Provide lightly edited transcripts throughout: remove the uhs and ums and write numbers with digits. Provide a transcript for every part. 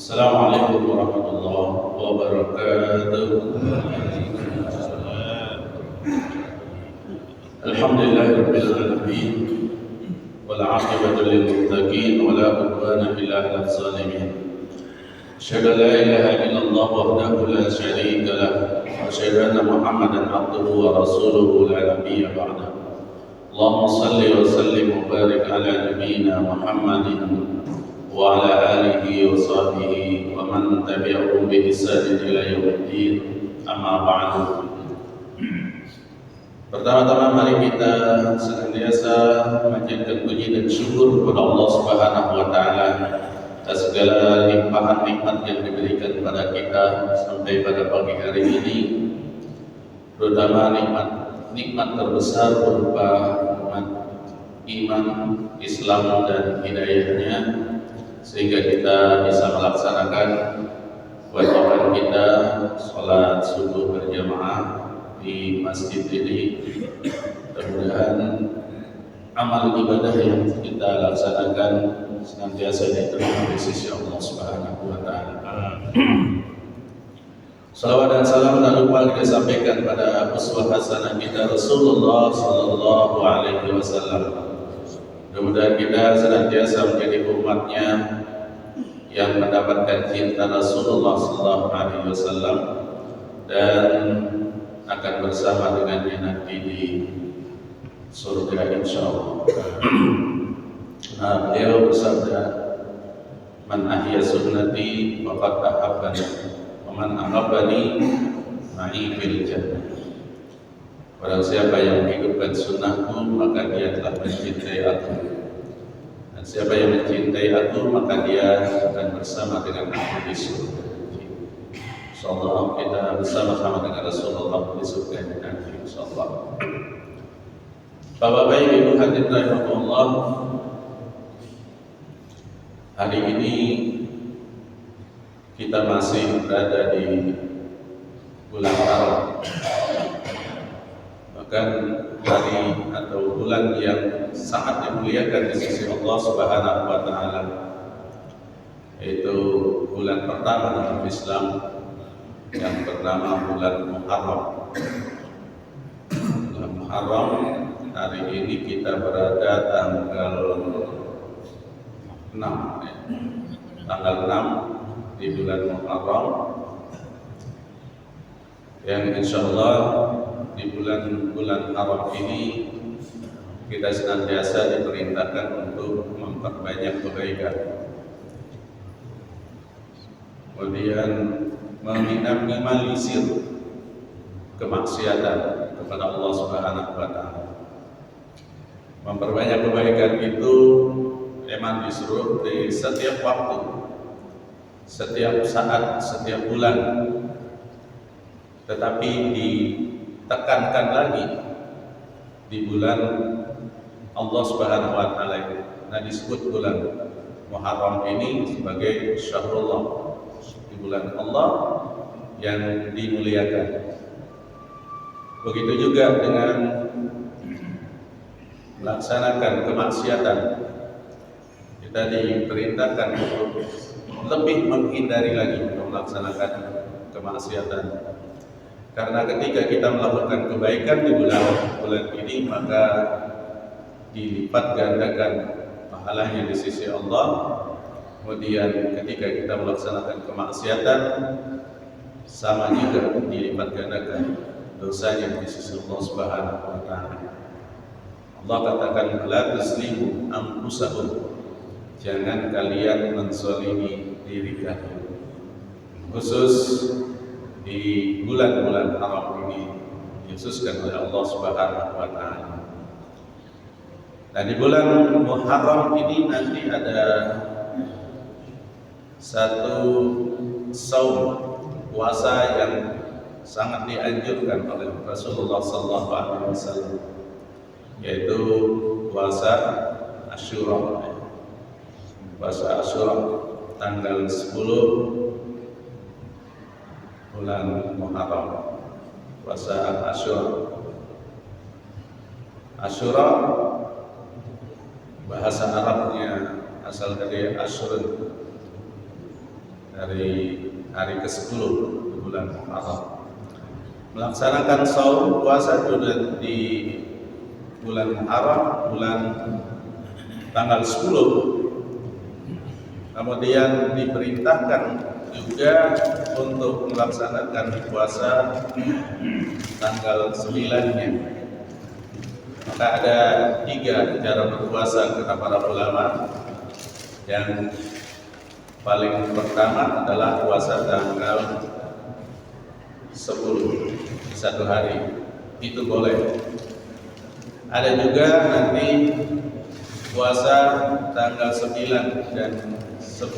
Assalamualaikum warahmatullahi wabarakatuh. Alhamdulillahirabbil alamin wal 'aqibatu lil muttaqin wa la 'udwana illa 'alal zalimin. Asyhadu an la ilaha illallah wahdahu la syarika lah wa asyhadu anna Muhammadan 'abduhu wa rasuluhu la nabiyya ba'da. Allahumma shalli wa sallim wa barik ala nabiyyina Muhammadin wa ala alihi wa sahbihi wa man tabi'ahum bi ihsan ila yaumiddin. Amma ba'du. Pertama-tama mari kita senantiasa memanjatkan puji dan syukur kepada Allah Subhanahu wa taala atas segala limpahan nikmat yang diberikan kepada kita sampai pada pagi hari ini, terutama nikmat terbesar berupa nikmat iman, Islam dan hidayahnya, sehingga kita bisa melaksanakan kewajiban kita sholat subuh berjamaah di masjid ini. Mudah-mudahan amal ibadah yang kita laksanakan senantiasa diterima di sisi Allah Subhanahu wa taala. Salawat dan salam tak lupa kita sampaikan pada uswah hasanah kita Rasulullah sallallahu alaihi wasallam. Mudah-mudahan kita senantiasa menjadi umatnya yang mendapatkan cinta Rasulullah sallallahu alaihi wasallam dan akan bersama dengannya nanti di surga insyaallah. Beliau bersabda, "Man ahya sunnati faqad ahabbani, wa man ahabbani ma'i fil jannah." Barang siapa yang menghidupkan sunnahku, maka dia telah mencintai aku. Dan siapa yang mencintai aku, maka dia akan bersama dengan aku di surga. InsyaAllah kita bersama-sama dengan Rasulullah di surga nanti, insyaAllah. Bapak-bapak, ibu hadirin rahimahullah, hari ini kita masih berada di bulan Ramadan, bahkan hari atau bulan yang sangat dimuliakan di sisi Allah Subhanahu wa taala, yaitu bulan pertama dalam Islam yang bernama bulan Muharram. Bulan Muharram, hari ini kita berada tanggal 6 tanggal 6 di bulan Muharram, yang insyaallah di bulan haram ini kita senantiasa diperintahkan untuk memperbanyak kebaikan, kemudian meminimalisir kemaksiatan kepada Allah Subhanahu wa taala. Memperbanyak kebaikan itu memang disuruh di setiap waktu, setiap saat, setiap bulan, tetapi ditekankan lagi di bulan Allah Subhanahu wa taala ini. Nah, disebut bulan Muharram ini sebagai Syahrullah, di bulan Allah yang dimuliakan. Begitu juga dengan melaksanakan kemaksiatan, kita diperintahkan untuk lebih menghindari lagi untuk melaksanakan kemaksiatan. Karena ketika kita melakukan kebaikan di bulan ini, maka dilipat gandakan pahalanya di sisi Allah. Kemudian ketika kita melaksanakan kemaksiatan, sama juga dilipat gandakan dosanya di sisi Allah Subhanahu wa taala. Allah katakan, "La tuslimu anfusakum." Jangan kalian menzalimi diri kalian. Khusus di bulan-bulan haram ini dikhususkan oleh Allah Subhanahu wa taala. Nah, di bulan Muharram ini nanti ada satu saum, puasa yang sangat dianjurkan oleh Rasulullah sallallahu alaihi wasallam, yaitu puasa Asyura. Puasa Asyura tanggal 10 bulan Muharram. Puasa Asyura. Asyura bahasa Arabnya asal dari Asyurun, dari hari ke-10 bulan Muharram. Melaksanakan saum puasa juga di bulan Muharram, bulan tanggal 10. Kemudian diperintahkan juga untuk melaksanakan puasa tanggal 9-nya. Maka ada 3 cara berpuasa kata para ulama. Yang paling pertama adalah puasa tanggal 10 satu hari, itu boleh. Ada juga nanti puasa tanggal 9 dan 10,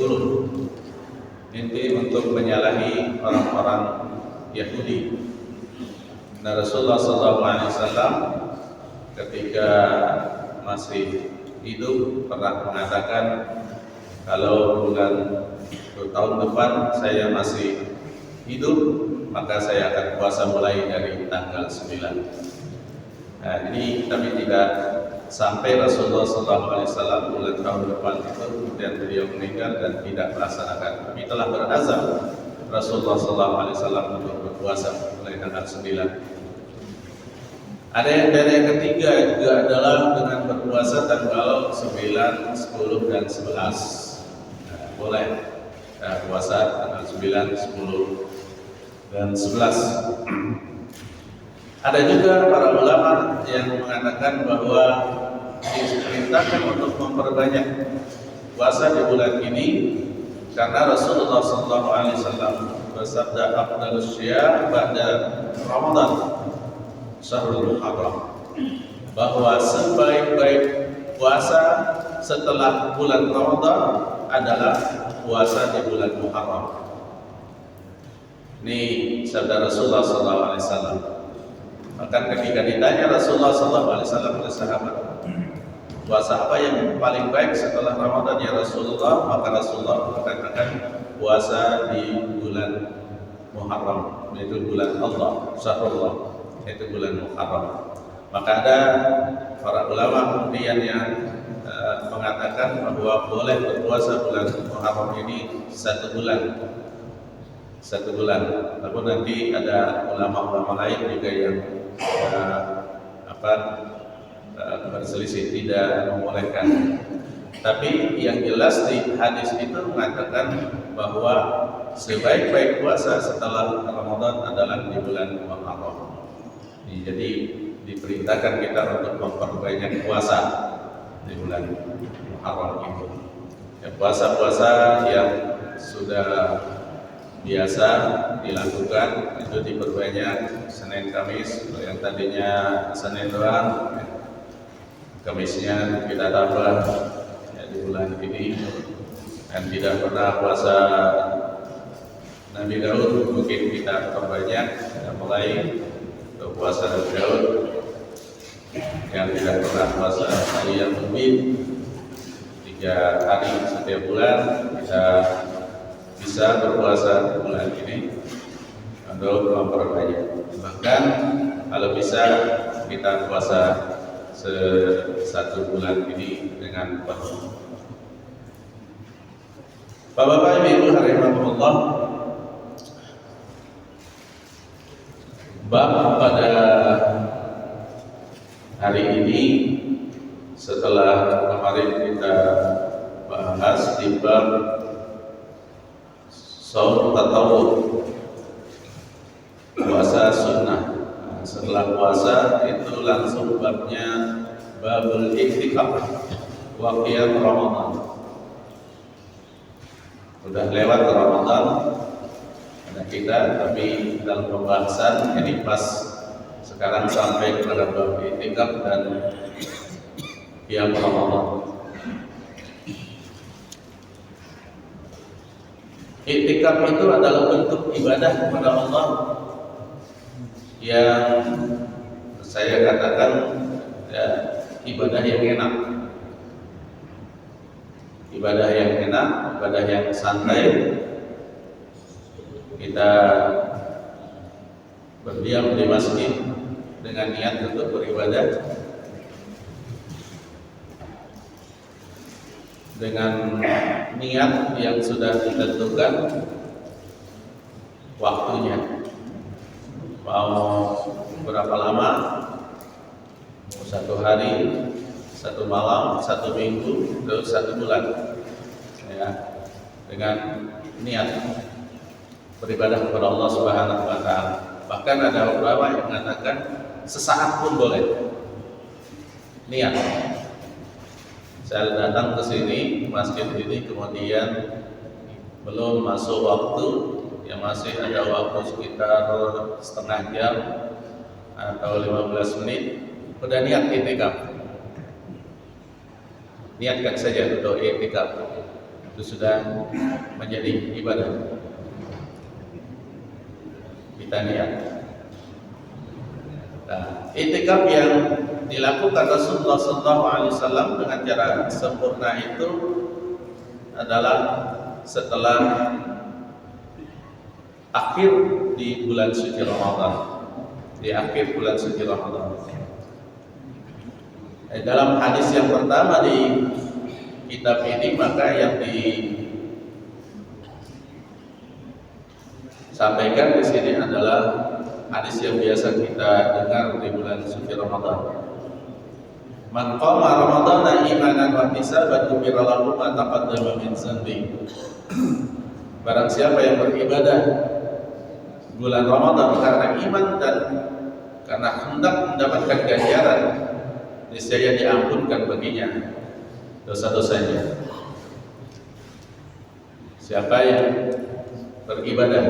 ini untuk menyalahi orang-orang Yahudi. Nah, Rasulullah SAW ketika masih hidup pernah mengatakan, kalau tahun depan saya masih hidup, maka saya akan puasa mulai dari tanggal 9. Nah, ini tapi tidak sampai Rasulullah SAW bulan tahun depan itu kemudian beliau meninggal dan tidak melaksanakan. Tapi telah berazam Rasulullah SAW untuk berpuasa mulai tanggal 9. Ada yang ketiga juga adalah dengan berpuasa tanggal 9, 10 dan 11. Boleh puasa tanggal 9, 10 dan 11. Ada juga para ulama yang mengatakan bahwa diperintahkan untuk memperbanyak puasa di bulan ini karena Rasulullah SAW bersabda, afdalus syiyam ba'da Ramadan syahrul Muharram, bahwa sebaik-baik puasa setelah bulan Ramadan adalah puasa di bulan Muharram. Ini sabda Rasulullah SAW. Maka ketika ditanya Rasulullah SAW oleh sahabat, puasa apa yang paling baik setelah Ramadan ya Rasulullah? Maka Rasulullah mengatakan puasa di bulan Muharram, yaitu bulan Allah, syahrullah, yaitu bulan Muharram. Maka ada para ulama kemudian yang mengatakan bahwa boleh berpuasa bulan Muharram ini 1 bulan. 1 bulan. Lalu nanti ada ulama-ulama lain juga yang berselisih tidak membolehkan. Tapi yang jelas di hadis itu mengatakan bahwa sebaik-baik puasa setelah Ramadan adalah di bulan Muharram. Jadi diperintahkan kita untuk memperbanyak puasa di bulan Muharram itu. Ya, puasa-puasa yang sudah biasa dilakukan itu diperbanyak Senin Kamis, yang tadinya Senin doang, Kamisnya kita tambah ya, di bulan ini. Dan tidak pernah puasa Nabi Daud, mungkin kita perbanyak ya, mulai puasa Nabi Daud. Yang tidak pernah puasa Ayyam Bid 3 hari setiap bulan, kita bisa berpuasa bulan ini untuk memperbanyak. Bahkan kalau bisa kita puasa 1 bulan ini dengan penuh. Bapak-bapak, Ibu rahimakumullah, bab pada hari ini setelah kemarin kita bahas di bab shaum tatawwu, puasa sunnah. Nah, setelah puasa itu langsung babnya babul iktikaf wa qiyam Ramadan. Udah lewat Ramadan ada kita, tapi dalam pembahasan ini pas sekarang sampai kepada bab iktikaf dan qiyam Ramadan. Iktikaf itu adalah bentuk ibadah kepada Allah yang saya katakan ya, ibadah yang enak, ibadah yang enak, ibadah yang santai. Kita berdiam di masjid dengan niat untuk beribadah, dengan niat yang sudah ditentukan waktunya. Mau berapa lama? Mau 1 hari, 1 malam, 1 minggu, terus 1 bulan. Ya, dengan niat beribadah kepada Allah Subhanahu wa taala. Bahkan ada beberapa yang mengatakan sesaat pun boleh. Niat. Saya datang ke sini, masjid ini, kemudian belum masuk waktu, yang masih ada waktu sekitar setengah jam atau 15 menit, udah niat i'tikaf. Niatkan saja untuk i'tikaf. Itu sudah menjadi ibadah. Kita niat. Nah, i'tikaf yang dilakukan Rasulullah SAW dengan cara sempurna itu adalah setelah akhir di bulan suci Ramadan. Di akhir bulan suci Ramadan. Dalam hadis yang pertama di kitab ini, maka yang disampaikan di sini adalah hadis yang biasa kita dengar di bulan suci Ramadan. Man qama ramadhana imanan wa ihtisaban ghufira lahu ma taqaddama min dhanbi. Barang siapa yang beribadah bulan Ramadan karena iman dan karena hendak mendapatkan ganjaran, niscaya diampunkan baginya dosa-dosanya. Siapa yang beribadah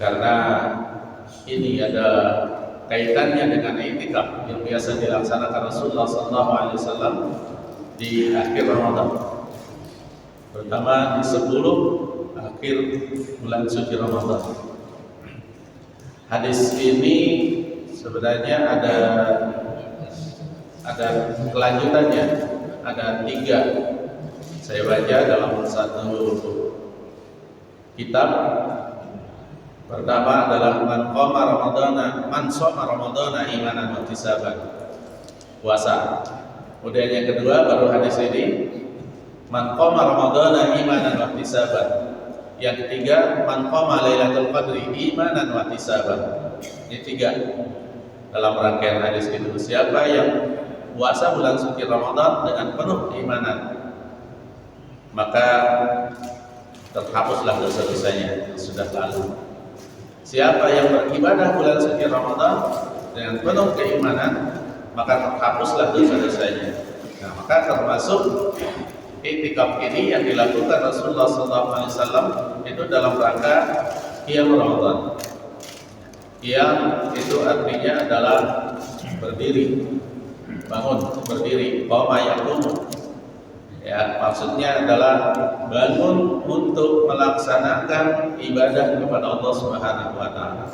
karena ini ada kaitannya dengan i'tikaf yang biasa dilaksanakan Rasulullah SAW di akhir Ramadan, terutama di 10 akhir bulan suci Ramadan. Hadis ini sebenarnya ada kelanjutannya, ada 3. Saya baca dalam satu kitab. Pertama adalah man shoma ramadhana imanan wa ihtisaban, puasa. Kemudian yang kedua baru hadis ini, man qama ramadhana imanan wa ihtisaban. Yang ketiga, man qama lailatul qadri imanan wa ihtisaban. Ini 3 dalam rangkaian hadis itu. Siapa yang puasa bulan suci Ramadan dengan penuh keimanan, maka terhapuslah dosa-dosanya yang sudah lalu. Siapa yang beribadah bulan suci Ramadan dengan penuh keimanan, maka terhapuslah dosa-dosanya. Nah, maka termasuk i'tikaf ini yang dilakukan Rasulullah SAW itu dalam rangka qiyam Ramadan. Qiyam itu artinya adalah berdiri, bangun, berdiri, qama yaqumu. Ya, maksudnya adalah bangun untuk melaksanakan ibadah kepada Allah Subhanahu wa taala.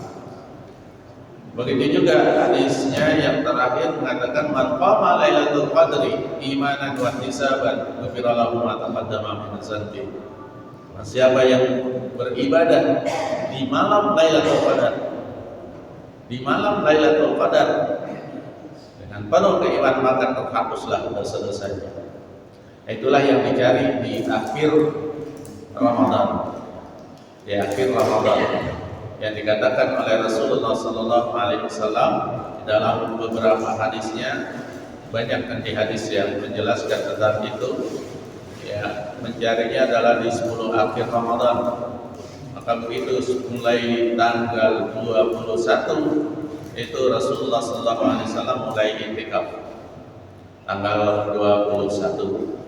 Begitu juga hadisnya yang terakhir mengatakan man qama lailatul qadri imanan wa ihtisaban ghufira lahu ma taqaddama min dhanbi. Siapa yang beribadah di malam Lailatul Qadar, di malam Lailatul Qadar dengan penuh keimanan, maka terhapuslah dosa-dosanya. Itulah yang dicari di akhir Ramadan. Di akhir Ramadan yang dikatakan oleh Rasulullah SAW dalam beberapa hadisnya, banyak nanti hadis yang menjelaskan tentang itu. Ya, mencarinya adalah di 10 akhir Ramadan. Maka begitu mulai tanggal 21 itu Rasulullah SAW mulai i'tikaf. Tanggal 21.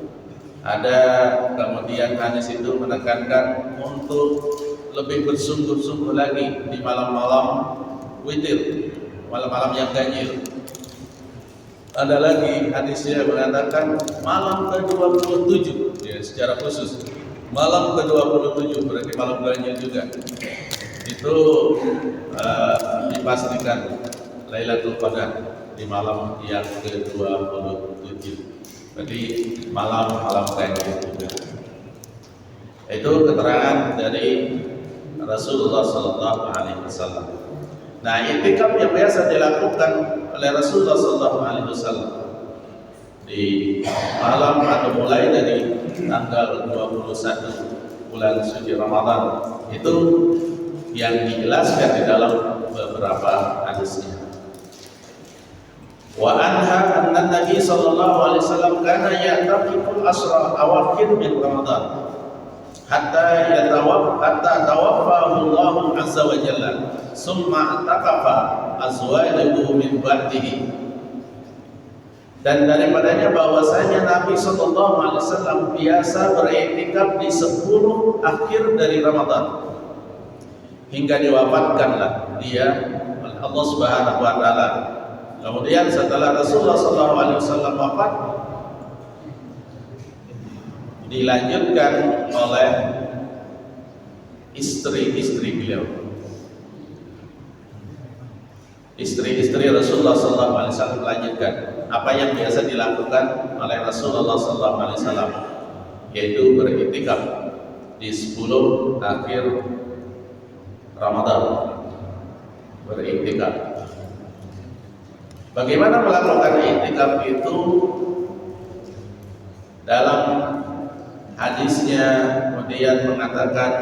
Ada kemudian hadis itu menekankan untuk lebih bersungguh-sungguh lagi di malam-malam witir, malam-malam yang ganjil. Ada lagi hadisnya mengatakan malam ke-27, ya, secara khusus malam ke-27 berarti malam ganjil juga. Itu dipastikan Lailatul Qadar di malam yang ke-27. Jadi malam-malam ganjil juga. Itu keterangan dari Rasulullah SAW. Nah, i'tikaf yang biasa dilakukan oleh Rasulullah SAW di malam atau mulai dari tanggal 21 bulan suci Ramadan. Itu yang dijelaskan di dalam beberapa hadisnya. Wa anha anna Nabi sallallahu alaihi wasallam kana ya'taqifu asra awakhir min Ramadan hatta tawaffahu Allah azza wa jalla summa taqafa azwajuhu min ba'dihi. Dan daripadanya bahwasanya Nabi sallallahu alaihi wasallam biasa beriktikaf di 10 akhir dari Ramadan hingga diwafatkanlah dia oleh Allah Subhanahu wa taala. Kemudian setelah Rasulullah sallallahu alaihi wasallam wafat, dilanjutkan oleh istri-istri beliau. Istri-istri Rasulullah sallallahu alaihi wasallam melanjutkan apa yang biasa dilakukan oleh Rasulullah sallallahu alaihi wasallam, yaitu beriktikaf di 10 akhir Ramadan. Beriktikaf. Bagaimana melakukan iktikaf itu? Dalam hadisnya kemudian mengatakan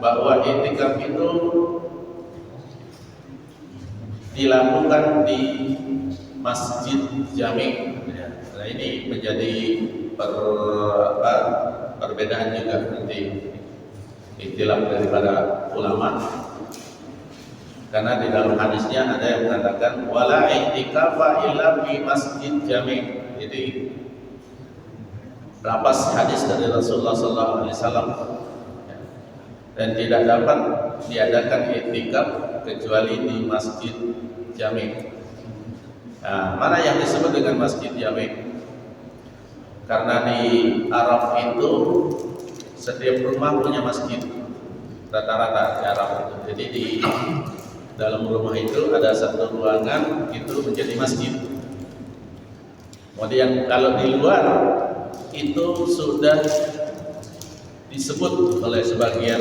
bahwa iktikaf itu dilakukan di masjid jami'. Nah, ini menjadi perbedaan juga nanti ikhtilaf daripada ulama, karena di dalam hadisnya ada yang mengatakan wala i'tikafa illa fi masjid jami'. Jadi lapas hadis dari Rasulullah sallallahu alaihi wasallam, dan tidak dapat diadakan i'tikaf kecuali di masjid jami'. Nah, mana yang disebut dengan masjid jami'? Karena di Arab itu setiap rumah punya masjid, rata-rata di Arab itu. Jadi di dalam rumah itu ada satu ruangan itu menjadi masjid. Kemudian kalau di luar itu sudah disebut oleh sebagian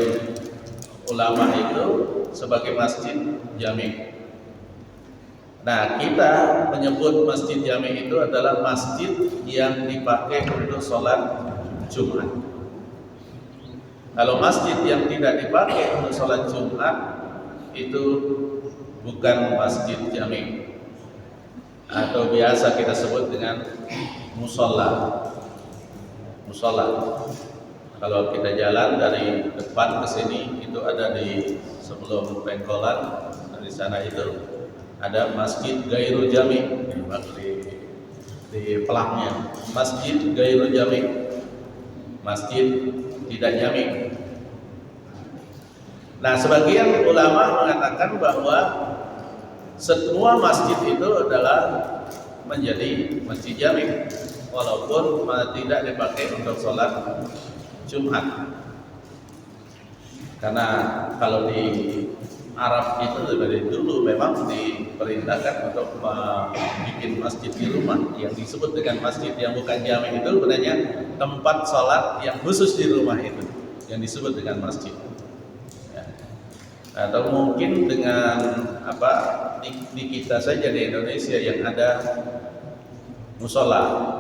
ulama itu sebagai masjid jami'. Nah, kita menyebut masjid jami' itu adalah masjid yang dipakai untuk sholat Jumat. Kalau masjid yang tidak dipakai untuk sholat Jumat itu bukan masjid jami', atau biasa kita sebut dengan musola. Musola. Kalau kita jalan dari depan ke sini itu ada di sebelum Pengkolan, di sana itu ada masjid Gairu Jami', di pelaknya masjid Gairu Jami', masjid tidak jami'. Nah, sebagian ulama mengatakan bahwa semua masjid itu adalah menjadi masjid jami', walaupun tidak dipakai untuk sholat Jumat. Karena kalau di Arab itu dari dulu memang diperintahkan untuk bikin masjid di rumah, yang disebut dengan masjid yang bukan jami' itu sebenarnya tempat sholat yang khusus di rumah itu yang disebut dengan masjid. Ya. Atau mungkin dengan di kita saja di Indonesia yang ada musola.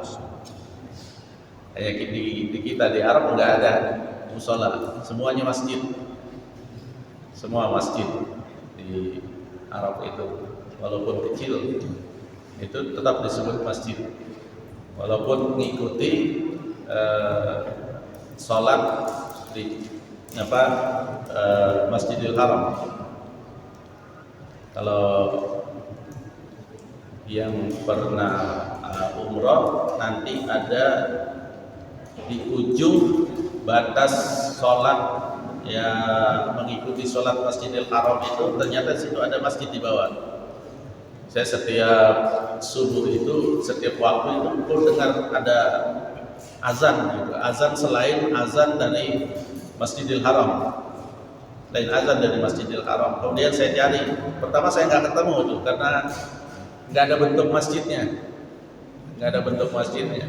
Kayak di kita di Arab nggak ada musola, semuanya masjid. Semua masjid di Arab itu walaupun kecil itu tetap disebut masjid, walaupun mengikuti sholat di Masjidil Haram. Kalau yang pernah umroh, nanti ada di ujung batas sholat yang mengikuti sholat Masjidil Haram itu, ternyata situ ada masjid di bawah. Saya setiap subuh itu, setiap waktu itu pun dengar ada azan gitu. Azan selain azan dari Masjidil Haram, lain azan dari Masjidil Haram. Kemudian saya cari, pertama saya nggak ketemu itu karena nggak ada bentuk masjidnya, nggak ada bentuk masjidnya.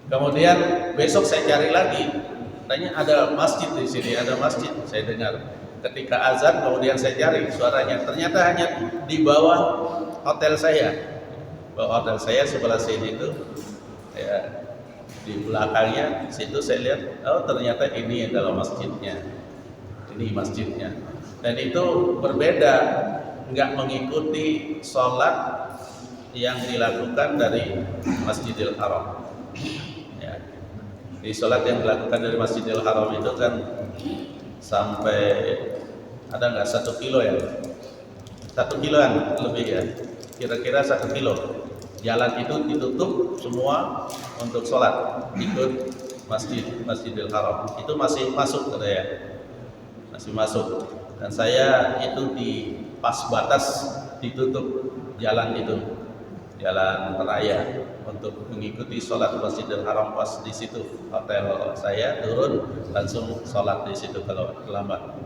Kemudian besok saya cari lagi, tanya ada masjid di sini, ada masjid. Saya dengar ketika azan, kemudian saya cari suaranya, ternyata hanya di bawah hotel saya. Bawah hotel saya sebelah sini itu Ya, di belakangnya di situ saya lihat, oh ternyata ini adalah masjidnya. Ini masjidnya. Dan itu berbeda, nggak mengikuti sholat yang dilakukan dari Masjidil Haram. Ya. Di sholat yang dilakukan dari Masjidil Haram itu kan sampai ada nggak 1 kilo ya? 1 kiloan lebih ya, kira-kira 1 kilo. Jalan itu ditutup semua untuk sholat, ikut Masjidil Haram. Itu masih masuk katanya, masih masuk. Dan saya itu di pas batas ditutup jalan itu, jalan raya untuk mengikuti sholat Masjidil Haram. Pas di situ hotel saya, turun langsung sholat di situ kalau terlambat.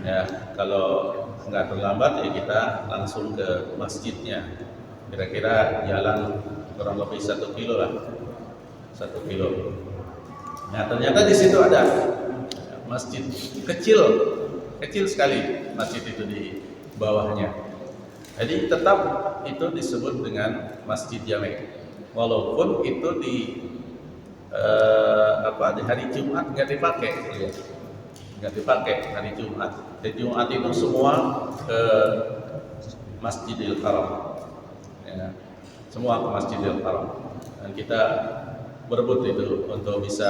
Ya, kalau nggak terlambat ya kita langsung ke masjidnya. Kira-kira jalan kurang lebih 1 kilo lah, 1 kilo. Nah ternyata di situ ada masjid kecil, kecil sekali masjid itu di bawahnya. Jadi tetap itu disebut dengan Masjid Jami, walaupun itu di hari Jumat nggak dipakai, ya. Nggak dipakai hari Jumat. Di Jumat itu semua ke Masjidil Haram. Ya, semua ke Masjidil Haram, dan kita berebut itu untuk bisa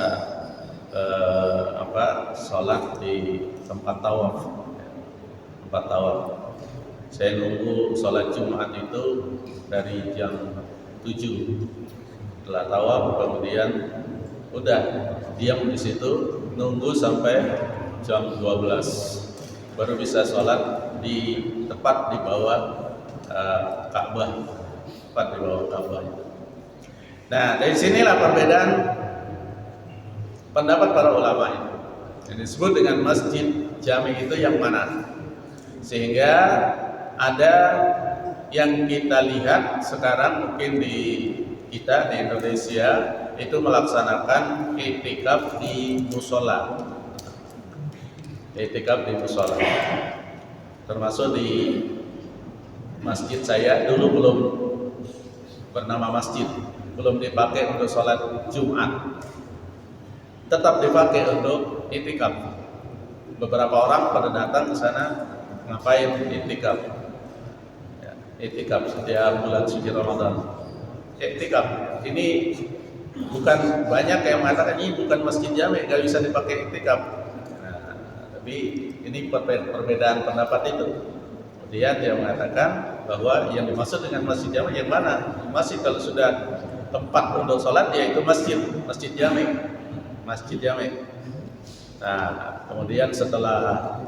sholat di tempat tawaf. Tempat tawaf. Saya nunggu sholat Jumat itu dari jam 7. Setelah tawaf kemudian udah diam di situ nunggu sampai jam 12 baru bisa sholat di tepat di bawah Ka'bah. Di bawah Ka'bah. Nah, dari sinilah perbedaan pendapat para ulama itu. Yang disebut dengan Masjid Jami itu yang mana? Sehingga ada yang kita lihat sekarang mungkin di kita di Indonesia itu melaksanakan i'tikaf di musola. I'tikaf di musola. Termasuk di masjid saya dulu belum bernama masjid, belum dipakai untuk sholat Jumat, tetap dipakai untuk i'tikaf. Beberapa orang pada datang ke sana ngapain i'tikaf? Ya, i'tikaf setiap bulan suci Ramadan. I'tikaf ini bukan banyak yang mengatakan ini bukan Masjid Jami, nggak bisa dipakai i'tikaf. Nah, tapi ini perbedaan pendapat itu. Kemudian dia mengatakan bahwa yang dimaksud dengan Masjid Jami yang mana? Masjid kalau sudah tempat untuk sholat yaitu Masjid Jami. Masjid Jami. Nah, kemudian setelah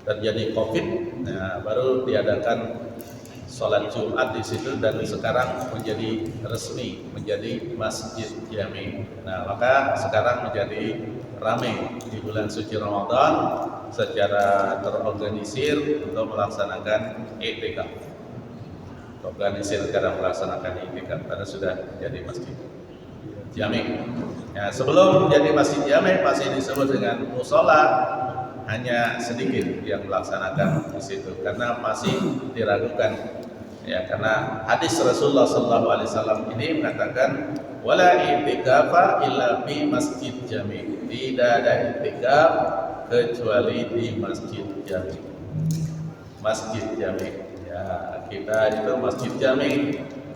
terjadi Covid, nah, baru diadakan sholat Jumat di situ dan sekarang menjadi resmi menjadi Masjid Jami. Nah, maka sekarang menjadi ramai di bulan suci Ramadan secara terorganisir untuk melaksanakan i'tikaf. Organisir sekarang melaksanakan i'tikaf karena sudah jadi Masjid Jami. Ya, sebelum jadi Masjid Jami masih disebut dengan musola, hanya sedikit yang melaksanakan di situ karena masih diragukan. Ya, karena hadis Rasulullah SAW ini mengatakan wala i'tikafa illa fi Masjid Jami. Tidak ada i'tikaf kecuali di Masjid Jami. Masjid Jami. Ya, kita itu Masjid Jami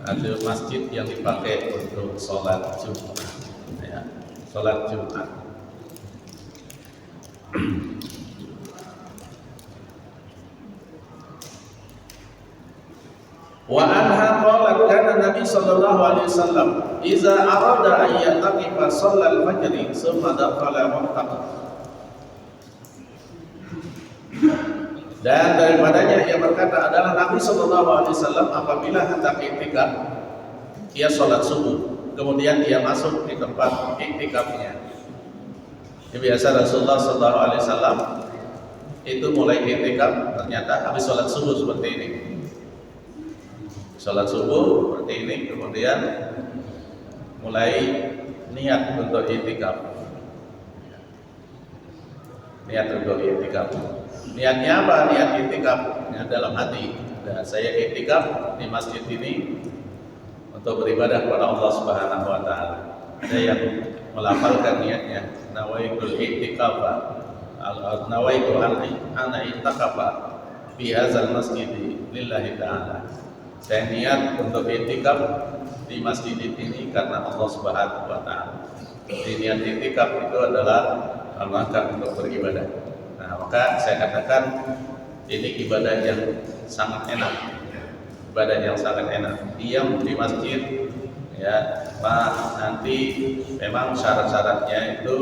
ada masjid yang dipakai untuk sholat Jumat. Ya, sholat Jumat. Wa anha qalat kana Nabi sallallahu alaihi wasallam idza arada an yataqifa shallal fajr thumma dakhala Makkah. Dan daripadanya ia berkata adalah Nabi sallallahu alaihi wasallam apabila hendak i'tikaf ia salat subuh kemudian ia masuk di tempat i'tikafnya. Biasa Rasulullah sallallahu alaihi wasallam itu mulai i'tikaf ternyata habis salat subuh seperti ini. Salat subuh seperti ini, kemudian mulai niat untuk i'tikaf. Niat untuk i'tikaf. Niatnya apa? Niat i'tikaf dalam hati. Dan saya i'tikaf di masjid ini untuk beribadah kepada Allah Subhanahu wa taala. Ada yang melafalkan niatnya, nawaitul i'tikafa, nawaitu ana i'tikafa fi hadzal masjid lillahi ta'ala. Saya niat untuk i'tikaf di masjid ini karena Allah Subhanahu wa taala. Jadi niat i'tikaf itu adalah rangka untuk beribadah. Nah, maka saya katakan ini ibadah yang sangat enak. Ibadah yang sangat enak. Diam di masjid, ya, nanti memang syarat-syaratnya itu,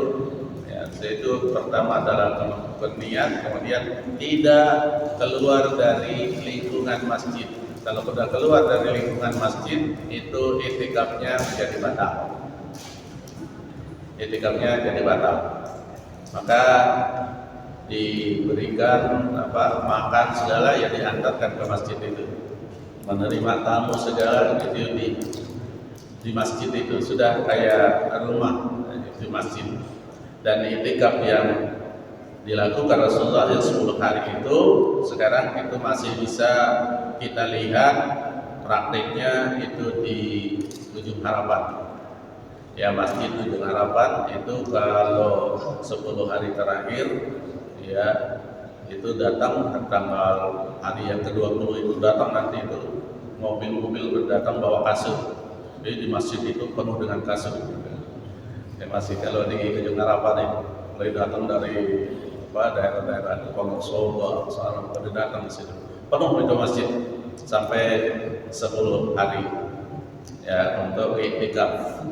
ya, itu pertama adalah berniat, kemudian tidak keluar dari lingkungan masjid. Kalau sudah keluar dari lingkungan masjid, itu i'tikafnya menjadi batal. I'tikafnya jadi batal. Maka diberikan makan segala, ya diantarkan ke masjid itu. Menerima tamu segala itu di masjid itu sudah kayak rumah di masjid. Dan i'tikaf yang dilakukan Rasulullah yang 10 hari itu sekarang itu masih bisa kita lihat praktiknya itu di Ujung Harapan. Ya, Masjid Ujung Harapan itu kalau 10 hari terakhir, ya, itu datang tanggal hari yang ke-20 itu datang, nanti itu mobil-mobil berdatang bawa kasur. Jadi di masjid itu penuh dengan kasur. Ya, masih kalau di Ujung Harapan itu mulai datang dari daerah-daerah Wonosobo, Salam, pada datang ke situ. Penuh itu masjid sampai 10 hari, ya, untuk i'tikaf.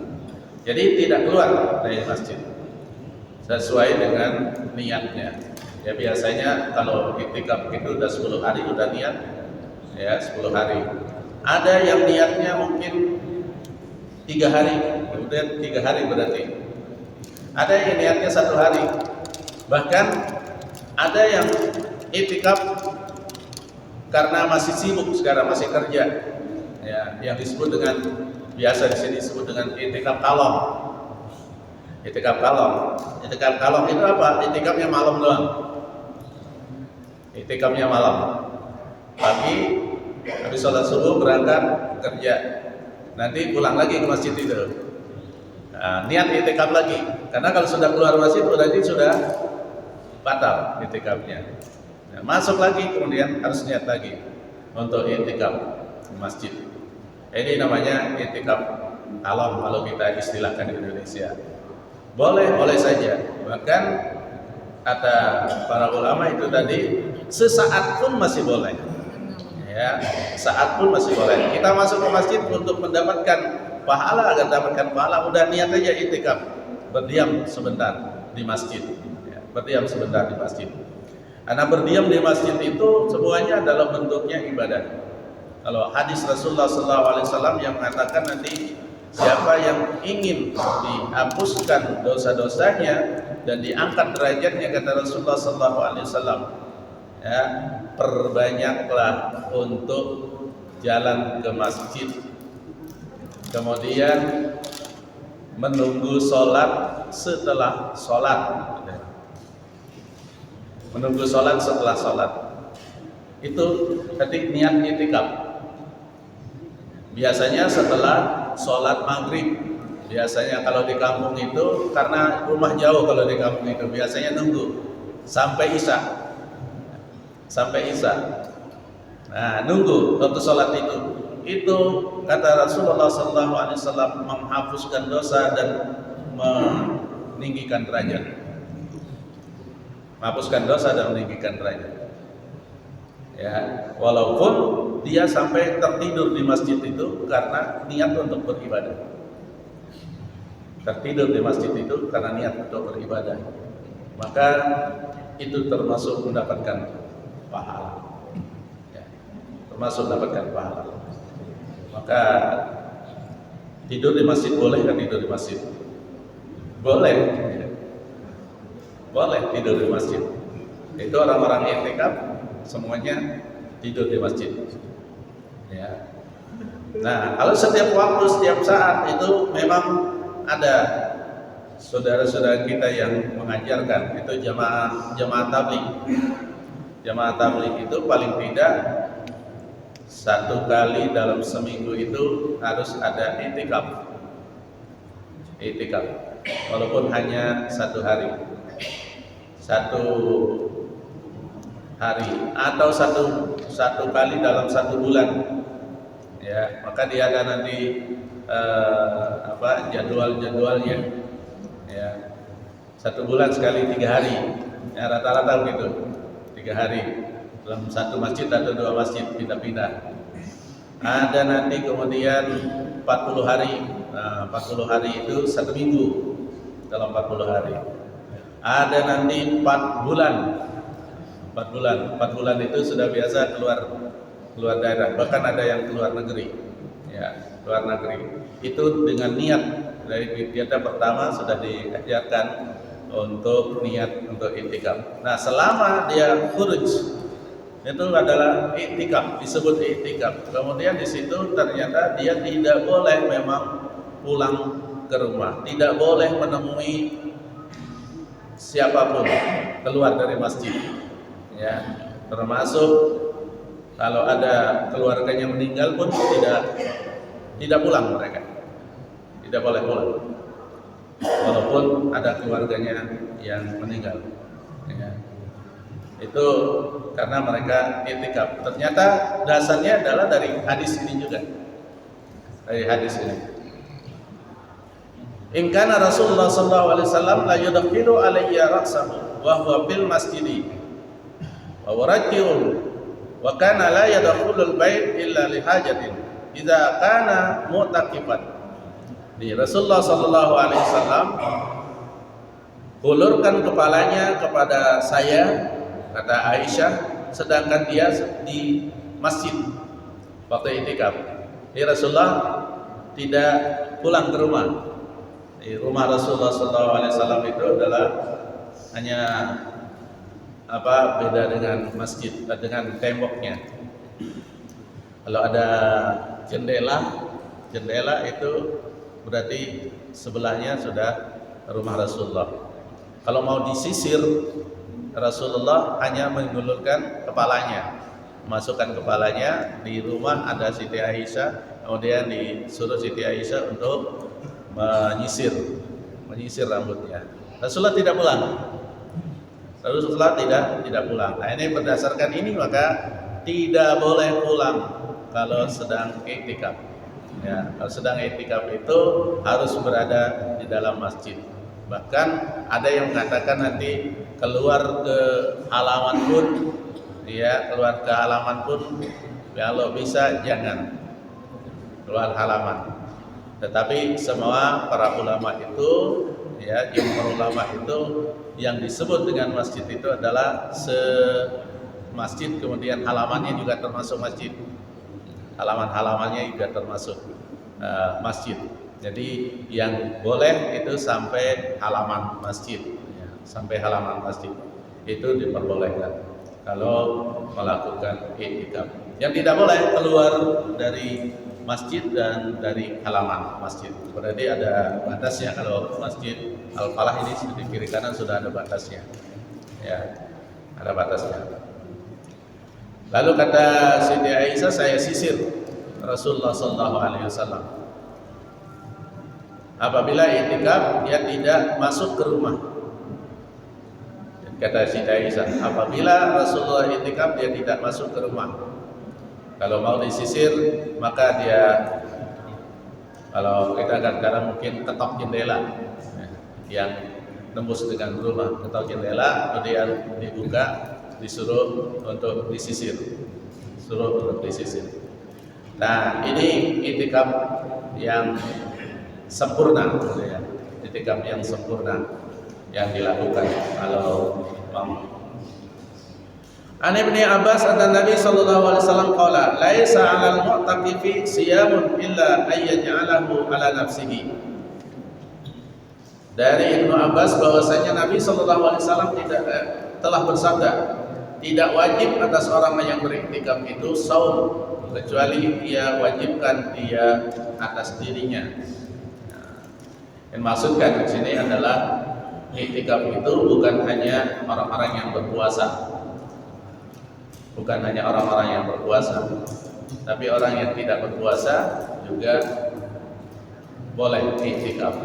Jadi tidak keluar dari masjid sesuai dengan niatnya. Ya, biasanya kalau i'tikaf itu udah 10 hari udah niat, ya, 10 hari. Ada yang niatnya mungkin 3 hari, kemudian 3 hari berarti. Ada yang niatnya 1 hari. Bahkan ada yang i'tikaf karena masih sibuk sekarang, masih kerja. Ya, yang disebut dengan, biasa di sini disebut dengan i'tikaf qalong. I'tikaf qalong. I'tikaf qalong itu apa? I'tikafnya malam doang. I'tikafnya malam. Pagi habis sholat subuh berangkat kerja. Nanti pulang lagi ke masjid itu. Nah, niat i'tikaf lagi. Karena kalau sudah keluar masjid berarti sudah batal i'tikafnya. Nah, masuk lagi kemudian harus niat lagi untuk i'tikaf di masjid. Ini namanya i'tikaf alam kalau kita istilahkan di Indonesia. Boleh saja. Bahkan kata para ulama itu tadi, sesaat pun masih boleh. Ya, saat pun masih boleh. Kita masuk ke masjid untuk mendapatkan pahala, agar dapatkan pahala, udah niat aja i'tikaf. Berdiam sebentar di masjid. Ya, berdiam sebentar di masjid. Karena berdiam di masjid itu semuanya adalah bentuknya ibadah. Kalau hadis Rasulullah SAW yang mengatakan nanti siapa yang ingin dihapuskan dosa-dosanya dan diangkat derajatnya, kata Rasulullah SAW, ya, perbanyaklah untuk jalan ke masjid, kemudian menunggu sholat setelah sholat, menunggu sholat setelah sholat. Itu ketik niat i'tikaf. Biasanya setelah sholat maghrib. Biasanya kalau di kampung itu, karena rumah jauh kalau di kampung itu, biasanya nunggu sampai isya. Sampai isya. Nah, nunggu waktu sholat itu. Itu kata Rasulullah SAW menghapuskan dosa dan meninggikan derajat. Menghapuskan dosa dan meninggikan derajat. Ya, walaupun dia sampai tertidur di masjid itu karena niat untuk beribadah. Tertidur di masjid itu karena niat untuk beribadah. Maka itu termasuk mendapatkan pahala. Ya, termasuk mendapatkan pahala. Maka tidur di masjid boleh kan? Tidur di masjid boleh, ya. Boleh tidur di masjid. Itu orang-orang i'tikaf semuanya tidur di masjid. Ya. Nah, kalau setiap waktu, setiap saat itu memang ada saudara-saudara kita yang mengajarkan, itu jamaah tabligh. Jamaah tabligh itu paling tidak 1 kali dalam seminggu itu harus ada i'tikaf. I'tikaf walaupun hanya 1 hari. 1 hari atau satu kali dalam 1 bulan. Ya, maka dia ada nanti jadwalnya. Ya. 1 bulan sekali 3 hari. Ya, rata-rata begitu. 3 hari dalam 1 masjid atau 2 masjid pindah-pindah. Ada nanti kemudian 40 hari. Nah, 40 hari itu 1 minggu dalam 40 hari. Ada nanti 4 bulan. 4 bulan itu sudah biasa keluar daerah, bahkan ada yang keluar negeri. Ya, keluar negeri. Itu dengan niat dari kegiatan pertama sudah diajarkan untuk niat untuk i'tikaf. Nah, selama dia khuruj itu adalah i'tikaf, disebut i'tikaf. Kemudian di situ ternyata dia tidak boleh memang pulang ke rumah, tidak boleh menemui siapapun keluar dari masjid. Ya, termasuk kalau ada keluarganya meninggal pun tidak pulang mereka, tidak boleh pulang, walaupun ada keluarganya yang meninggal. Ya. Itu karena mereka i'tikaf. Ternyata dasarnya adalah dari hadis ini juga, dari hadis ini. In kana Rasulullah sallallahu alaihi wasallam la yudkhilu alayya ra'sahu wa huwa fil masjidi wa warakiun wa kana la yadkhulul bait illa li hajatin idza kana mu'taqifan. Di Rasulullah sallallahu alaihi wasallam hulurkan kepalanya kepada saya, kata Aisyah, sedangkan dia di masjid waktu i'tikaf. Jadi Rasulullah tidak pulang ke rumah. Di rumah Rasulullah SAW itu adalah hanya beda dengan masjid, dengan temboknya. Kalau ada jendela itu berarti sebelahnya sudah rumah Rasulullah. Kalau mau disisir, Rasulullah hanya menggulurkan kepalanya, masukkan kepalanya. Di rumah ada Siti Aisyah, kemudian disuruh Siti Aisyah untuk menyisir rambutnya. Rasulullah tidak pulang. Rasulullah tidak pulang. Nah, ini berdasarkan ini maka tidak boleh pulang kalau sedang i'tikaf. Ya, kalau sedang i'tikaf itu harus berada di dalam masjid. Bahkan ada yang mengatakan nanti keluar ke halaman pun, kalau bisa jangan keluar halaman. Tetapi semua para ulama itu, jumhur ulama itu, yang disebut dengan masjid itu adalah masjid, kemudian halamannya juga termasuk masjid. Halaman-halamannya juga termasuk masjid. Jadi yang boleh itu sampai halaman masjid, sampai halaman masjid itu diperbolehkan kalau melakukan i'tikaf. Yang tidak boleh keluar dari masjid dan dari halaman masjid. Berarti ada batasnya. Kalau masjid Al-Falah ini di kiri kanan sudah ada batasnya. Ya, ada batasnya. Lalu kata Siti Aisyah, saya sisir Rasulullah SAW. Apabila i'tikaf, dia tidak masuk ke rumah. Kata Siti Aisyah, apabila Rasulullah i'tikaf, dia tidak masuk ke rumah. Kalau mau disisir, maka dia, kalau kita kadang-kadang mungkin ketok jendela yang tembus dengan rumah, ketok jendela, kemudian dibuka, disuruh untuk disisir, Nah, ini i'tikaf yang sempurna, i'tikaf yang sempurna yang dilakukan kalau mau. An Ibnu Abbas anna Nabi sallallahu alaihi wasallam qala laisa 'alal mu'taqifi siyamun illa ayyaj'alahu 'ala nafsihi. Dari Ibnu Abbas bahwasanya Nabi sallallahu alaihi wasallam telah bersabda, tidak wajib atas orang yang beriktikaf itu saum kecuali ia wajibkan dia atas dirinya. Yang maksudkan di sini adalah iktikaf itu bukan hanya orang-orang yang berpuasa. Tapi orang yang tidak berpuasa juga boleh i'tikaf.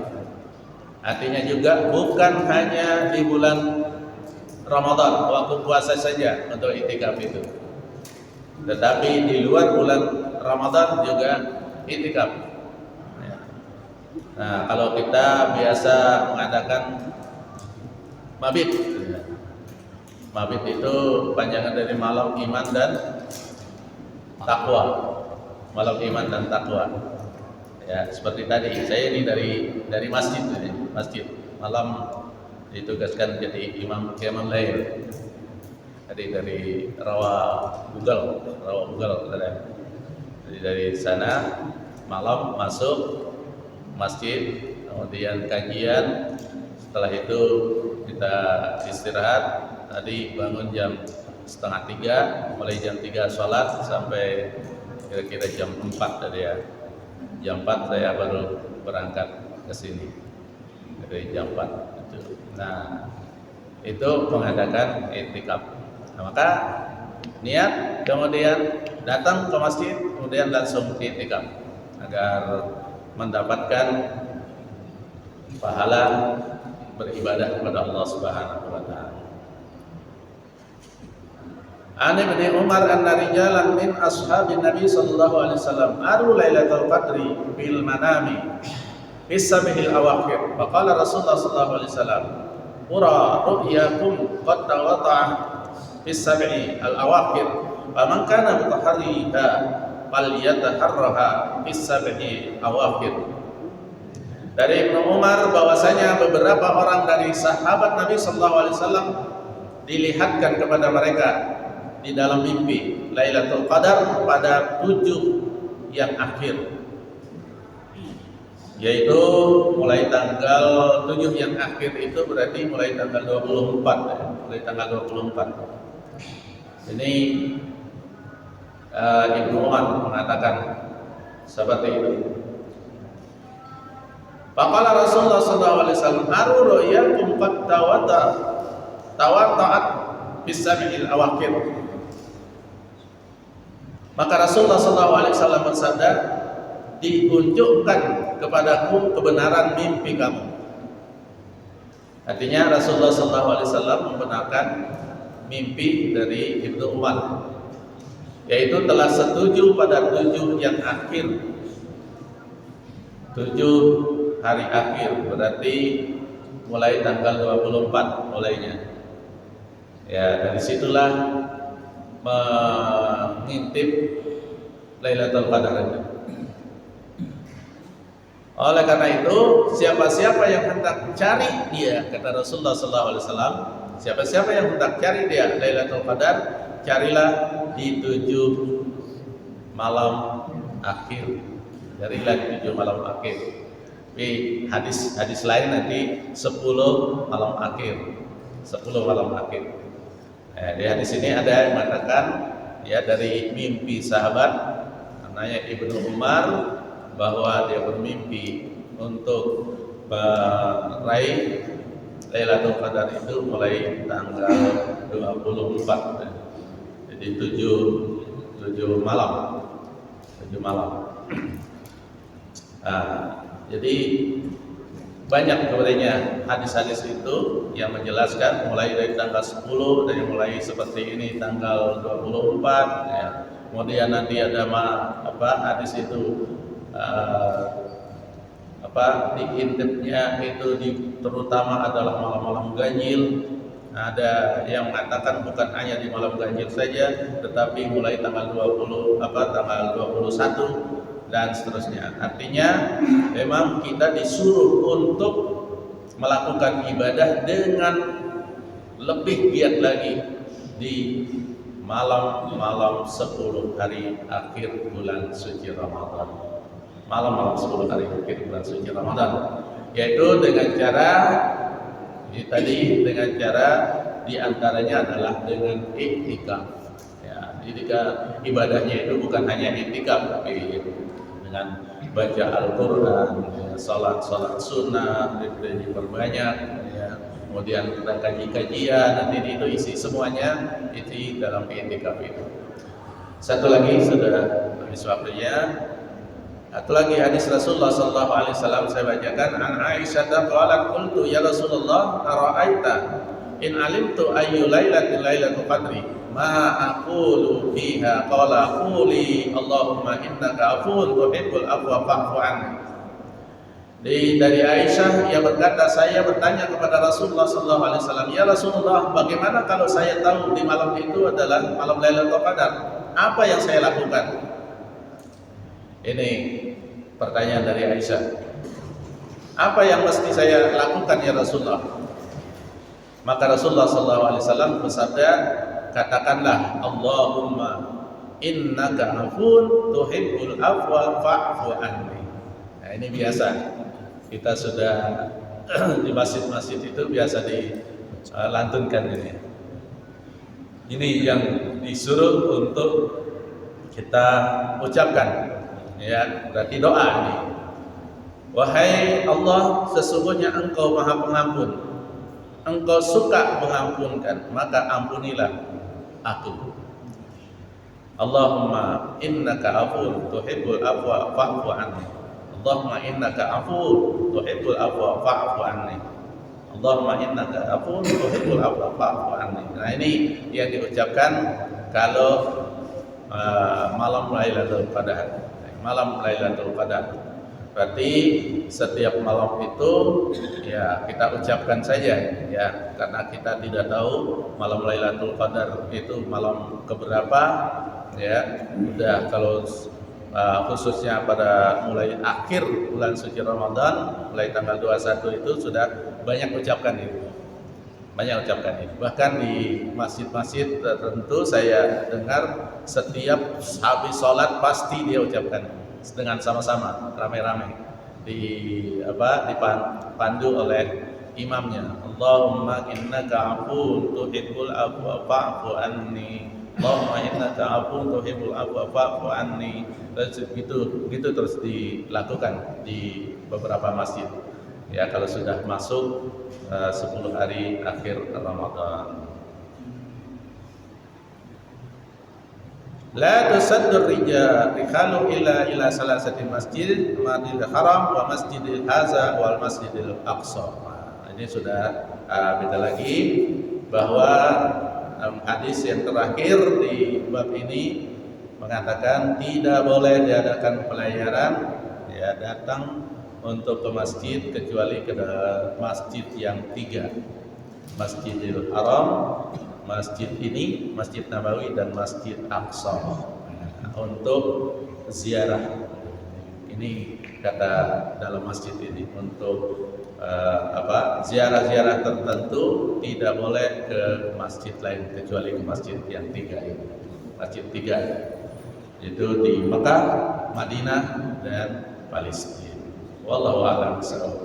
Artinya juga bukan hanya di bulan Ramadan waktu puasa saja untuk i'tikaf itu, tetapi di luar bulan Ramadan juga i'tikaf. Nah, kalau kita biasa mengadakan mabit, mabit itu panjangan dari malam iman dan takwa, malam iman dan takwa. Ya, seperti tadi saya ini dari masjid ini, masjid malam ditugaskan jadi imam qiyamul lail. Jadi dari Rawa Bugal, jadi dari sana malam masuk masjid, kemudian kajian. Setelah itu kita istirahat. Tadi bangun jam 2:30, mulai jam 3 sholat sampai kira-kira jam 4 tadi ya. Jam 4 saya baru berangkat ke sini dari jam 4 itu. Nah, itu mengadakan i'tikaf. Nah, maka niat, kemudian datang ke masjid, kemudian langsung i'tikaf agar mendapatkan pahala beribadah kepada Allah Subhanahu wa taala. An Ibnu Umar anna rijalan min ashabin Nabi sallallahu alaihi wasallam aru lailatul qadri bil manami bis sab'il awakhir. Faqala Rasulullah sallallahu alaihi wasallam, "Ura ru'yakum qad tawata'a bis sab'il awakhir. Faman kana mutaharriha falyataharraha bis sab'il awakhir." Dari Ibnu Umar bahwasanya beberapa orang dari sahabat Nabi sallallahu alaihi wasallam dilihatkan kepada mereka di dalam mimpi Lailatul Qadar pada 7 yang akhir, yaitu mulai tanggal 7 yang akhir itu berarti mulai tanggal 24 ya, mulai tanggal 24. Ini Ibnu Umar mengatakan seperti itu. Faqala Rasulullah sallallahu alaihi wasallam, "Aru ru'yakum qad tawata'at bis sab'il awakhir." Maka Rasulullah SAW bersabda, ditunjukkan kepadaku kebenaran mimpi kamu. Artinya Rasulullah SAW membenarkan mimpi dari Ibnu Umar, yaitu telah setuju pada 7 yang akhir, 7 hari akhir, berarti mulai tanggal 24 mulainya. Ya, dari situlah mengintip Lailatul Qadar itu. Oleh karena itu, siapa-siapa yang hendak cari dia, kata Rasulullah SAW, siapa-siapa yang hendak cari dia Lailatul Qadar, carilah di 7 malam akhir. Carilah di 7 malam akhir. Di hadis lain nanti 10 malam akhir. 10 malam akhir. Di hadis ini ada yang mengatakan ya dari mimpi sahabat namanya Ibnu Umar bahwa dia bermimpi untuk meraih Lailatul Qadar itu mulai tanggal 24. Jadi 7 malam. 7 malam. Nah, jadi banyak kemudiannya hadis-hadis itu yang menjelaskan mulai dari tanggal 10 dari mulai seperti ini tanggal 24 ya. Kemudian nanti ada hadis itu diintipnya itu terutama adalah malam-malam ganjil. Ada yang mengatakan bukan hanya di malam ganjil saja, tetapi mulai tanggal 21 dan seterusnya. Artinya memang kita disuruh untuk melakukan ibadah dengan lebih giat lagi di malam-malam 10 hari akhir bulan suci Ramadan. Malam-malam 10 hari akhir bulan suci Ramadan, yaitu dengan cara dengan cara diantaranya adalah dengan i'tikaf. Ya, i'tikaf ibadahnya itu bukan hanya i'tikaf, tapi dengan baca Al-Quran, ya, salat sunnah diperbanyak, ya. Kemudian kita kaji-kajian, nanti itu isi semuanya itu dalam i'tikaf itu. Satu lagi sudah habis waktunya. Satu lagi hadis Rasulullah sallallahu alaihi wasallam saya bacakan, an Aisyah qalat qultu ya Rasulullah ara'aita in alimtu ayyu lailatin lailatul qadri ma aqulu fiha qala quli Allahumma innaka afuwun tuhibbul afwa fa'fu anni. Dari Aisyah yang berkata, saya bertanya kepada Rasulullah sallallahu alaihi wasallam, ya Rasulullah, bagaimana kalau saya tahu di malam itu adalah malam Lailatul Qadar? Apa yang saya lakukan? Ini pertanyaan dari Aisyah. Apa yang mesti saya lakukan ya Rasulullah? Maka Rasulullah SAW bersabda, katakanlah Allahumma innaka afun tuhibbul afwa fa'fu anni. Nah, ini biasa kita sudah di masjid-masjid itu biasa dilantunkan ini. Ini yang disuruh untuk kita ucapkan. Ya, berarti doa ini. Wahai Allah, sesungguhnya Engkau Maha Pengampun. Engkau suka mengampunkan, maka ampunilah aku. Allahumma innaka afuwun tuhibbul afwa fa'fu anni. Allahumma innaka afuwun tuhibbul afwa fa'fu anni. Allahumma innaka afuwun tuhibbul afwa fa'fu anni. Nah, ini yang diucapkan kalau malam Lailatul Qadar. Malam Lailatul Qadar. Berarti setiap malam itu ya kita ucapkan saja ya, karena kita tidak tahu malam Lailatul Qadar itu malam keberapa ya. Udah kalau khususnya pada mulai akhir bulan suci Ramadan, mulai tanggal 21 itu sudah banyak ucapkan itu. Banyak ucapkan itu. Bahkan di masjid-masjid tertentu saya dengar setiap habis sholat pasti dia ucapkan dengan sama-sama, rame-rame dipandu oleh imamnya. Allahumma innaka afuwun tuhibbul afwa fa'fu anni. Allahumma innaka afuwun tuhibbul afwa fa'fu anni. Gitu terus dilakukan di beberapa masjid. Ya, kalau sudah masuk 10 hari akhir Ramadan. La tusaddur rikhalu illa salasati masjid, Masjidil Haram wa Masjidil Haza wal Masjidil Aqsa. Nah, ini sudah beda lagi bahwa hadis yang terakhir di bab ini mengatakan tidak boleh diadakan pelayaran ya datang untuk ke masjid kecuali ke masjid yang 3. Masjidil Haram, masjid ini, Masjid Nabawi dan Masjid Aqsa untuk ziarah. Ini kata dalam masjid ini untuk ziarah-ziarah tertentu tidak boleh ke masjid lain kecuali ke masjid yang 3 ini. Masjid 3 itu di Mekah, Madinah dan Palestina. Wallahu a'lam bishawab.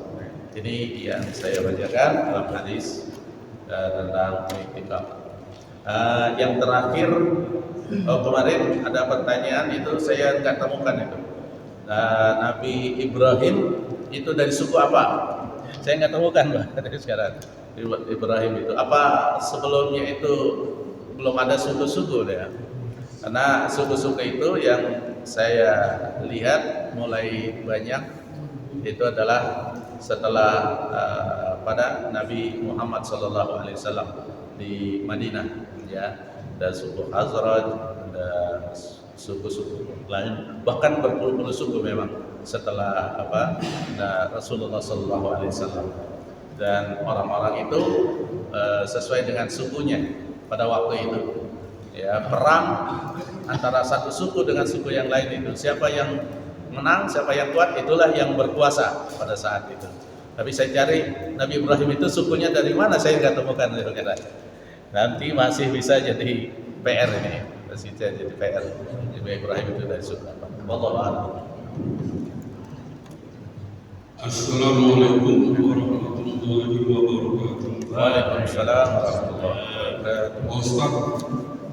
Ini yang saya bacakan dalam hadis tentang i'tikaf. Yang terakhir kemarin ada pertanyaan itu saya nggak temukan itu. Nabi Ibrahim itu dari suku apa? Saya nggak temukan Pak sekarang. Ibrahim itu apa sebelumnya itu belum ada suku-suku ya? Karena suku-suku itu yang saya lihat mulai banyak itu adalah setelah pada Nabi Muhammad SAW di Madinah ya, dan suku Khazraj dan suku-suku lain, bahkan berpuluh-puluh suku memang setelah Rasulullah SAW, dan orang-orang itu sesuai dengan sukunya pada waktu itu ya, perang antara satu suku dengan suku yang lain itu siapa yang menang, siapa yang kuat, itulah yang berkuasa pada saat itu. Tapi saya cari Nabi Ibrahim itu sukunya dari mana, saya nggak temukan. Nanti masih bisa jadi PR ini, masih jadi PR. Nabi Ibrahim itu dari suku apa? Wallahu a'lam. Assalamualaikum warahmatullahi wabarakatuh. Waalaikumsalam warahmatullahi wabarakatuh. Ustaz,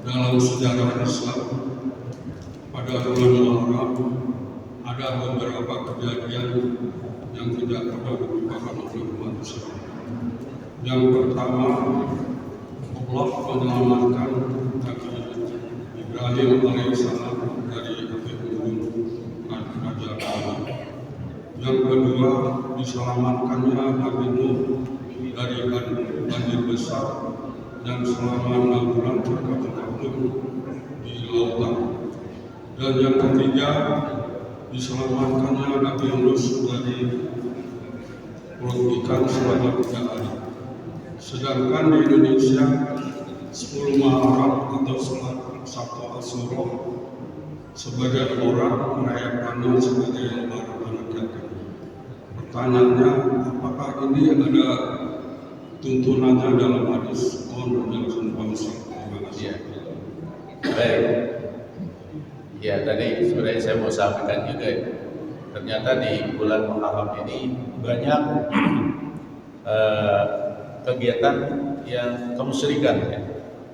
dalam sejarah Islam pada bulan Muharram ada beberapa kejadian yang tidak pernah dilupakan oleh umat Islam. Yang pertama, Allah menyelamatkan Nabi Ibrahim Ibrahim alaihissalam dari Api Unggun Raja Allah. Yang kedua, diselamatkannya Nabi Nuh dari banjir besar dan selama 6 bulan berkabung di lautan. Dan yang ketiga, diselamatkannya Nabi Yunus dari perut ikan selama 3 hari. Sedangkan di Indonesia 10 Muharram atau salat 1 Asyura sebagian orang merayakannya sebagai lebaran anak yatim. Pertanyaannya, apakah ini ada tuntunannya dalam hadis? Mohon penjelasan Pak Ustaz. Terima kasih. Ya. Baik. Ya, tadi sebenarnya saya mau sampaikan juga ya. Ternyata di bulan Muharram ini banyak kegiatan yang kemusyrikan ya.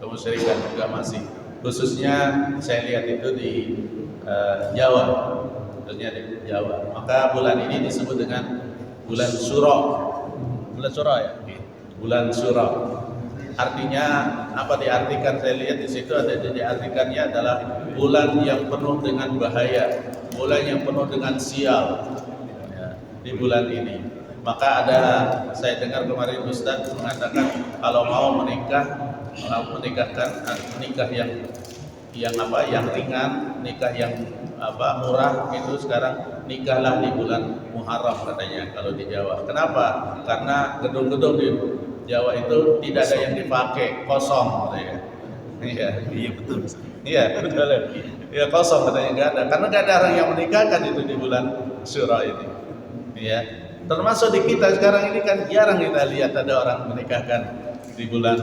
Kemusyrikan juga masih. Khususnya saya lihat itu di Jawa. Tentunya di Jawa. Maka bulan ini disebut dengan bulan Syura. Bulan Syura ya. Bulan Syura. Artinya apa diartikan? Saya lihat di situ ada diartikannya adalah bulan yang penuh dengan bahaya, bulan yang penuh dengan sial ya, di bulan ini. Maka ada saya dengar kemarin Ustaz mengatakan kalau mau menikah, menikah yang ringan, nikah yang murah itu sekarang nikahlah di bulan Muharram katanya kalau di Jawa. Kenapa? Karena gedung-gedung di Jawa itu tidak ada yang dipakai, kosong katanya. Iya betul. Iya betul. Ya kosong katanya, nggak ada. Karena nggak ada orang yang menikahkan itu di bulan Syura ini. Ya, termasuk di kita sekarang ini kan jarang kita lihat ada orang menikahkan di bulan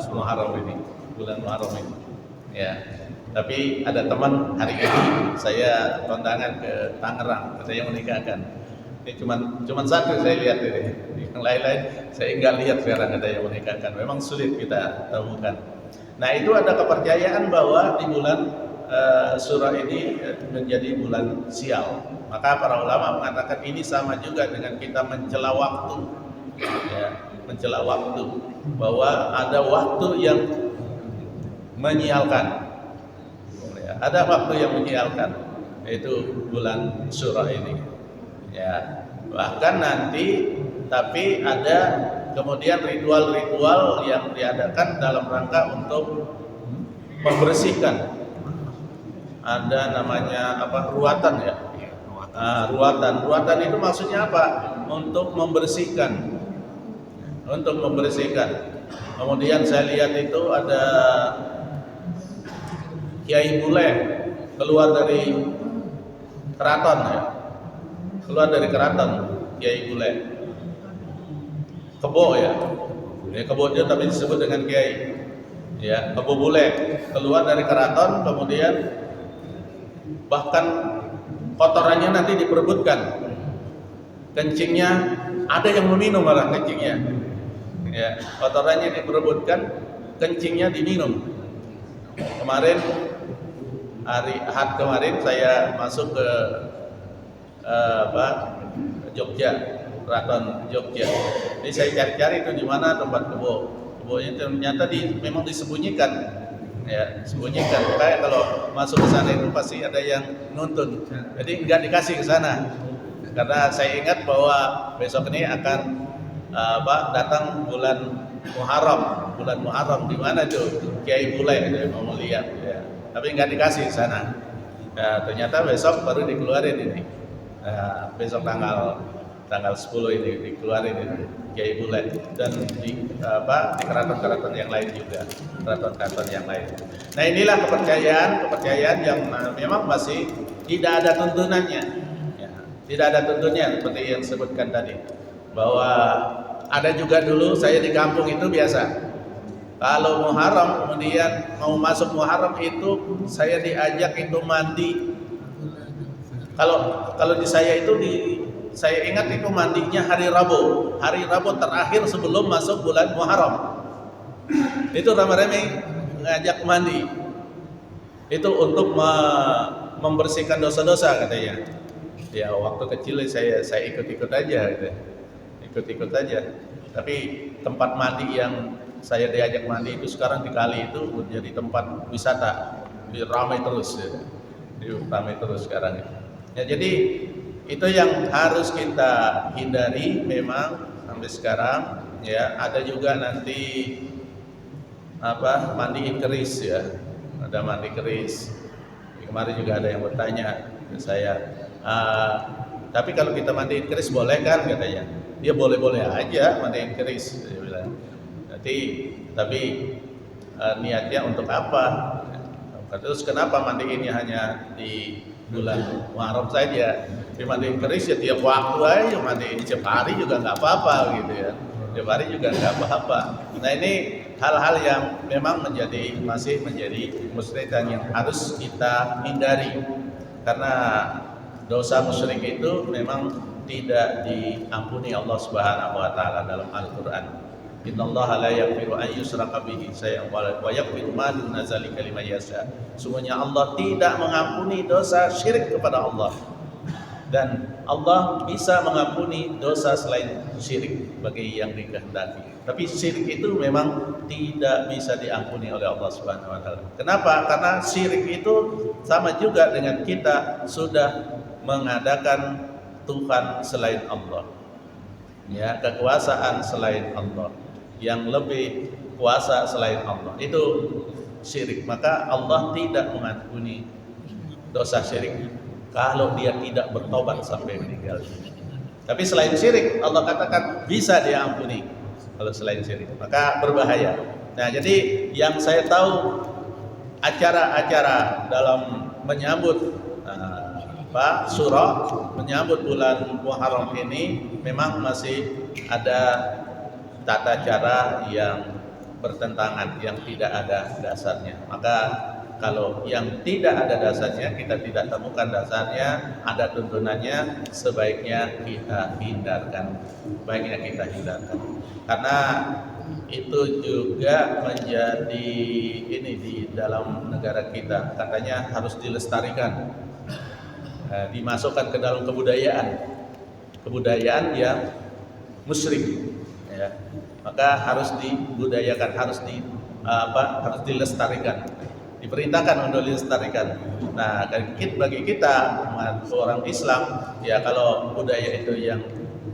Muharram ini, bulan Muharram ini. Ya, tapi ada teman hari ini saya kondangan ke Tangerang, ada yang menikahkan. Ini cuman satu saya lihat ini. Yang lain-lain saya enggak lihat sekarang ada yang menikahkan. Memang sulit kita temukan. Nah, itu ada kepercayaan bahwa di bulan Syura ini menjadi bulan sial. Maka para ulama mengatakan ini sama juga dengan kita mencela waktu. Ya, mencela waktu, bahwa ada waktu yang menyialkan. Ya, ada waktu yang menyialkan, yaitu bulan Syura ini. Ya, bahkan nanti tapi ada kemudian ritual-ritual yang diadakan dalam rangka untuk membersihkan. Ada namanya ruatan ya. Ruatan itu maksudnya apa? Untuk membersihkan. Untuk membersihkan. Kemudian saya lihat itu ada Kiai Bule keluar dari keraton ya. Keluar dari keraton Kiai Bule. Kebo ya. Kebo dia tapi disebut dengan Kiai. Ya, Kebo Bule keluar dari keraton, kemudian bahkan kotorannya nanti diperebutkan. Kencingnya ada yang meminum malah kencingnya. Ya, kotorannya diperebutkan, kencingnya diminum. Kemarin hari Ahad kemarin saya masuk ke Jogja, Keraton Jogja. Jadi saya cari-cari itu di mana tempat kebo. Kebonya ternyata memang disembunyikan. Ya, disembunyikan. Kayak kalau masuk ke sana itu pasti ada yang nuntun. Jadi enggak dikasih ke sana. Karena saya ingat bahwa besok ini akan datang bulan Muharram di mana tuh Kiai Bule mau lihat ya. Tapi enggak dikasih ke sana. Ya, ternyata besok baru dikeluarin ini. Besok tanggal 10 ini dikeluarin ini Kiai Bule dan di keraton-keraton yang lain juga, keraton-keraton yang lain. Nah, inilah kepercayaan yang memang masih tidak ada tuntunannya. Ya, tidak ada tuntunnya seperti yang disebutkan tadi. Bahwa ada juga dulu saya di kampung itu biasa. Kalau Muharram kemudian mau masuk Muharram itu saya diajak itu mandi. Kalau di saya itu saya ingat itu mandinya hari Rabu terakhir sebelum masuk bulan Muharram. Itu rame-rame ngajak mandi. Itu untuk membersihkan dosa-dosa katanya. Ya waktu kecil saya ikut-ikut aja gitu. Ikut-ikut aja. Tapi tempat mandi yang saya diajak mandi itu sekarang di kali itu menjadi tempat wisata, ramai terus ya. Ramai terus sekarang ya. Jadi itu yang harus kita hindari memang sampai sekarang ya. Ada juga nanti mandiin keris ya, ada mandi keris. Kemarin juga ada yang bertanya ke saya, tapi kalau kita mandiin keris boleh kan katanya? Dia boleh-boleh aja mandiin keris, dia bilang. Tapi niatnya untuk apa? Terus kenapa mandiinnya hanya di bulan Muharram saja? Dimandiin keris ya tiap waktu aja, mandiin tiap hari juga nggak apa-apa gitu ya. Tiap hari juga nggak apa-apa. Nah ini hal-hal yang memang masih menjadi musyrikan yang harus kita hindari, karena dosa musyrik itu memang tidak diampuni Allah Subhanahu wa taala dalam Al-Qur'an. Innallaha la yaghfiru an yushraka bihi wa yaghfiru ma duna dzalika liman yasha. Sungguhnya Allah tidak mengampuni dosa syirik kepada Allah. Dan Allah bisa mengampuni dosa selain syirik bagi yang dikehendaki. Tapi syirik itu memang tidak bisa diampuni oleh Allah Subhanahu wa taala. Kenapa? Karena syirik itu sama juga dengan kita sudah mengadakan Tuhan selain Allah. Ya, kekuasaan selain Allah, yang lebih kuasa selain Allah. Itu syirik. Maka Allah tidak mengampuni dosa syirik kalau dia tidak bertobat sampai meninggal. Tapi selain syirik, Allah katakan bisa diampuni. Kalau selain syirik, maka berbahaya. Nah, jadi yang saya tahu acara-acara dalam menyambut surah, menyambut bulan Muharram ini memang masih ada tata cara yang bertentangan, yang tidak ada dasarnya. Maka kalau yang tidak ada dasarnya, kita tidak temukan dasarnya, ada tuntunannya, sebaiknya kita hindarkan. Karena itu juga menjadi ini di dalam negara kita, katanya harus dilestarikan, dimasukkan ke dalam kebudayaan yang musyrik. Ya. Maka harus dibudayakan, harus dilestarikan. Diperintahkan untuk dilestarikan. Nah, bagi kita orang Islam, ya kalau budaya itu yang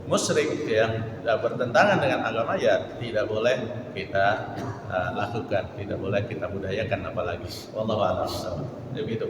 musyrik, yang bertentangan dengan agama, ya tidak boleh kita lakukan, tidak boleh kita budayakan apalagi. Wallahu a'lam. Begitu.